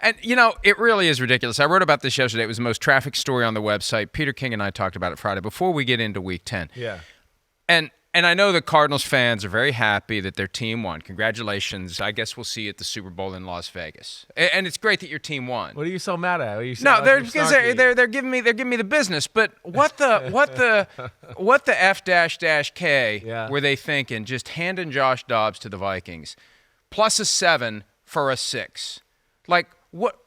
And, it really is ridiculous. I wrote about this yesterday. It was the most traffic story on the website. Peter King and I talked about it Friday before we get into Week 10. Yeah. And I know the Cardinals fans are very happy that their team won. Congratulations. I guess we'll see you at the Super Bowl in Las Vegas. And it's great that your team won. What are you so mad at? No, they're giving me the business. But what the F-K were they thinking? Just handing Josh Dobbs to the Vikings, plus a 7 for a 6. Like what?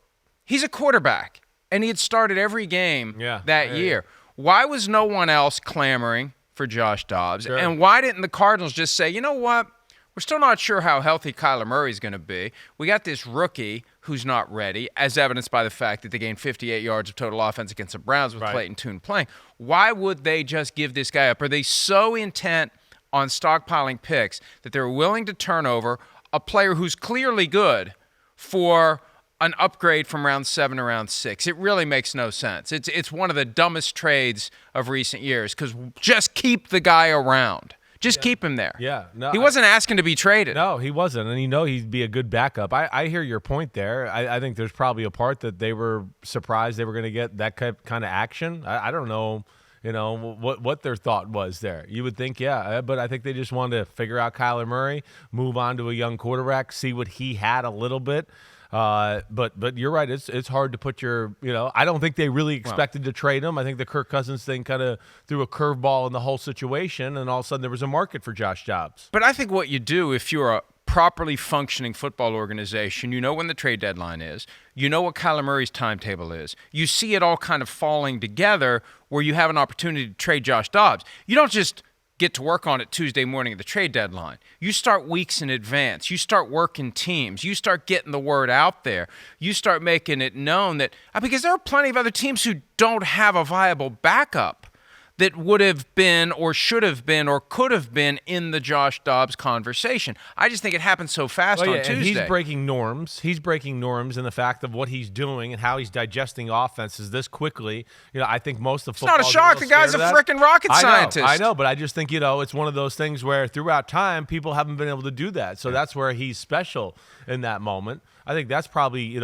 He's a quarterback, and he had started every game that year. Why was no one else clamoring for Josh Dobbs? Sure. And why didn't the Cardinals just say, you know what? We're still not sure how healthy Kyler Murray's going to be. We got this rookie who's not ready, as evidenced by the fact that they gained 58 yards of total offense against the Browns with Clayton Tune playing. Why would they just give this guy up? Are they so intent on stockpiling picks that they're willing to turn over a player who's clearly good for an upgrade from round 7 to round 6? It really makes no sense. It's one of the dumbest trades of recent years, because just keep the guy around. Just keep him there. Yeah. No, he wasn't asking to be traded. No, he wasn't. And he'd be a good backup. I hear your point there. I think there's probably a part that they were surprised they were going to get that kind of action. I don't know, what their thought was there. You would think, but I think they just wanted to figure out Kyler Murray, move on to a young quarterback, see what he had a little bit. But you're right. It's hard to put your, I don't think they really expected to trade him. I think the Kirk Cousins thing kind of threw a curveball in the whole situation, and all of a sudden there was a market for Josh Dobbs. But I think what you do if you're a properly functioning football organization, you know when the trade deadline is, you know what Kyler Murray's timetable is. You see it all kind of falling together where you have an opportunity to trade Josh Dobbs. You don't just get to work on it Tuesday morning of the trade deadline. You start weeks in advance. You start working teams. You start getting the word out there. You start making it known that, because there are plenty of other teams who don't have a viable backup that would have been or should have been or could have been in the Josh Dobbs conversation. I just think it happened so fast on Tuesday. And he's breaking norms. He's breaking norms in the fact of what he's doing and how he's digesting offenses this quickly. I think most of football. It's not a shock. The guy's a freaking rocket scientist. I know, but I just think, it's one of those things where throughout time, people haven't been able to do that. So that's where he's special in that moment. I think that's probably,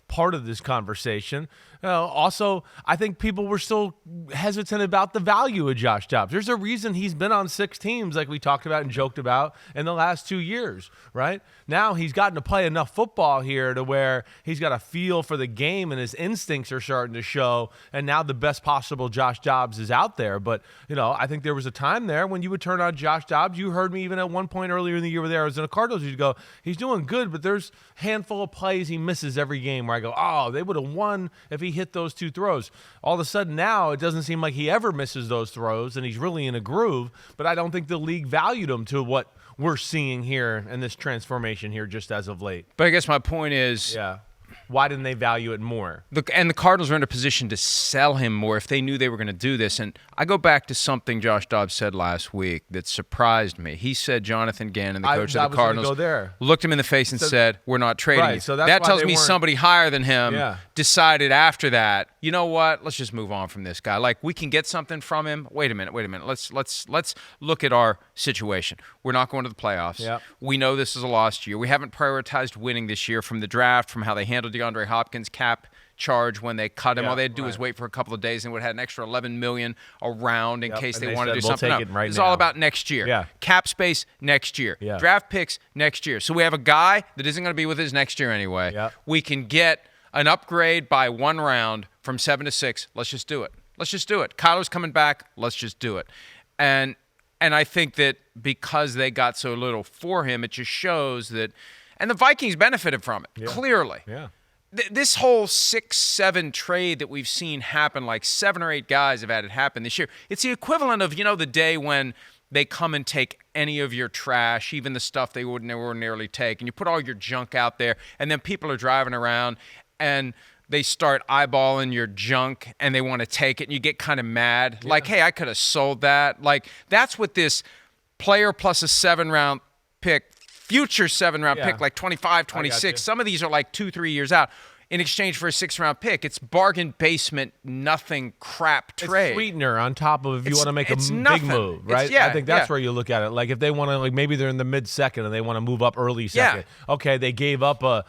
part of this conversation. Also, I think people were still hesitant about the value of Josh Dobbs. There's a reason he's been on 6 teams like we talked about and joked about in the last 2 years, right? Now he's gotten to play enough football here to where he's got a feel for the game and his instincts are starting to show, and now the best possible Josh Dobbs is out there. But, I think there was a time there when you would turn on Josh Dobbs. You heard me even at one point earlier in the year with the Arizona Cardinals, you'd go, he's doing good, but there's a handful of plays he misses every game where I go, they would have won if he hit those 2 throws. All of a sudden now it doesn't seem like he ever misses those throws, and he's really in a groove, but I don't think the league valued him to what we're seeing here in this transformation here just as of late. But I guess my point is, why didn't they value it more? And the Cardinals are in a position to sell him more if they knew they were going to do this. And I go back to something Josh Dobbs said last week that surprised me. He said Jonathan Gannon, the coach of the Cardinals, looked him in the face and said, we're not trading you. So that tells me somebody higher than him decided after that, you know what, let's just move on from this guy. Like, we can get something from him. Wait a minute. Let's look at our situation. We're not going to the playoffs. Yep. We know this is a lost year. We haven't prioritized winning this year from the draft, from how they handled DeAndre Hopkins' cap charge when they cut him. All they had to do was wait for a couple of days and would have had an extra $11 million around in case they wanted to do something. It's all about next year. Yeah. Cap space next year. Yeah. Draft picks next year. So we have a guy that isn't going to be with us next year anyway. Yeah. We can get an upgrade by 1 round from 7 to 6. Let's just do it. Kyler's coming back. Let's just do it. And I think that because they got so little for him, it just shows that – and the Vikings benefited from it, clearly. Yeah. This whole 6-7 trade that we've seen happen, like 7 or 8 guys have had it happen this year, it's the equivalent of, the day when they come and take any of your trash, even the stuff they wouldn't ordinarily take, and you put all your junk out there, and then people are driving around, and they start eyeballing your junk, and they want to take it, and you get kind of mad. Yeah. Like, hey, I could have sold that. Like, that's what this player plus a 7-round pick, future 7-round pick, like 25, 26. Some of these are like 2-3 years out. In exchange for a 6-round pick, it's bargain basement, nothing crap trade. It's sweetener on top of if you want to make a big move, right? I think that's where you look at it. Like if they want to, maybe they're in the mid-second and they want to move up early second. Okay, they gave up a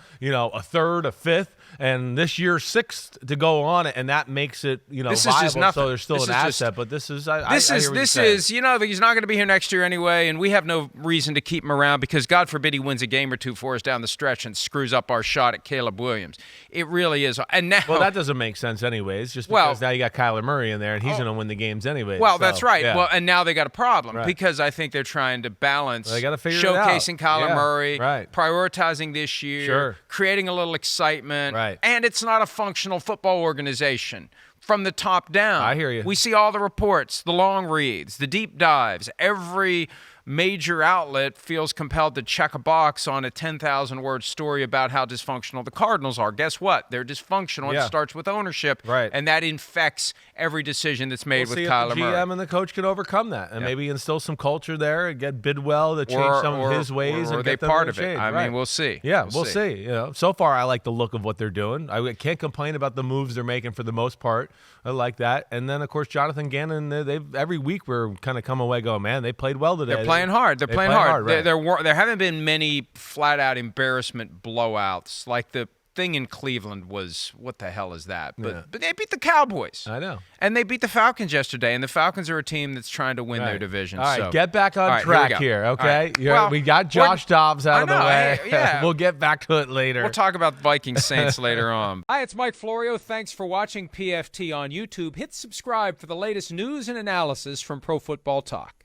third, a fifth. and this year's 6th to go on it, and that makes it this viable. Is just nothing. So there's still this an asset, but this is he's not going to be here next year anyway, and we have no reason to keep him around because God forbid he wins a game or two for us down the stretch and screws up our shot at Caleb Williams. It really is. And now, well, that doesn't make sense anyways. Just because now you got Kyler Murray in there, and he's going to win the games anyway. Well, that's right. Yeah. Well, and now they got a problem because I think they're trying to balance showcasing Kyler Murray, prioritizing this year, creating a little excitement, and it's not a functional football organization from the top down. I hear you. We see all the reports, the long reads, the deep dives. Every major outlet feels compelled to check a box on a 10,000-word story about how dysfunctional the Cardinals are. Guess what? They're dysfunctional. It starts with ownership, and that infects every decision that's made with Kyler Murray. The GM and the coach can overcome that and maybe instill some culture there and get Bidwell to change some of his ways. Or and they get them part to of change. it. I mean, we'll see. Yeah, we'll see. So far, I like the look of what they're doing. I can't complain about the moves they're making for the most part. I like that. And then, of course, Jonathan Gannon, every week we're kind of come away going, man, they played well today. They're playing hard. They're playing hard. There haven't been many flat-out embarrassment blowouts. Like the thing in Cleveland was, what the hell is that? But they beat the Cowboys. I know. And they beat the Falcons yesterday, and the Falcons are a team that's trying to win their division. All right, get back on track here, okay? Right. We got Josh Dobbs out of the way. Yeah. We'll get back to it later. We'll talk about Vikings Saints later on. Hi, it's Mike Florio. Thanks for watching PFT on YouTube. Hit subscribe for the latest news and analysis from Pro Football Talk.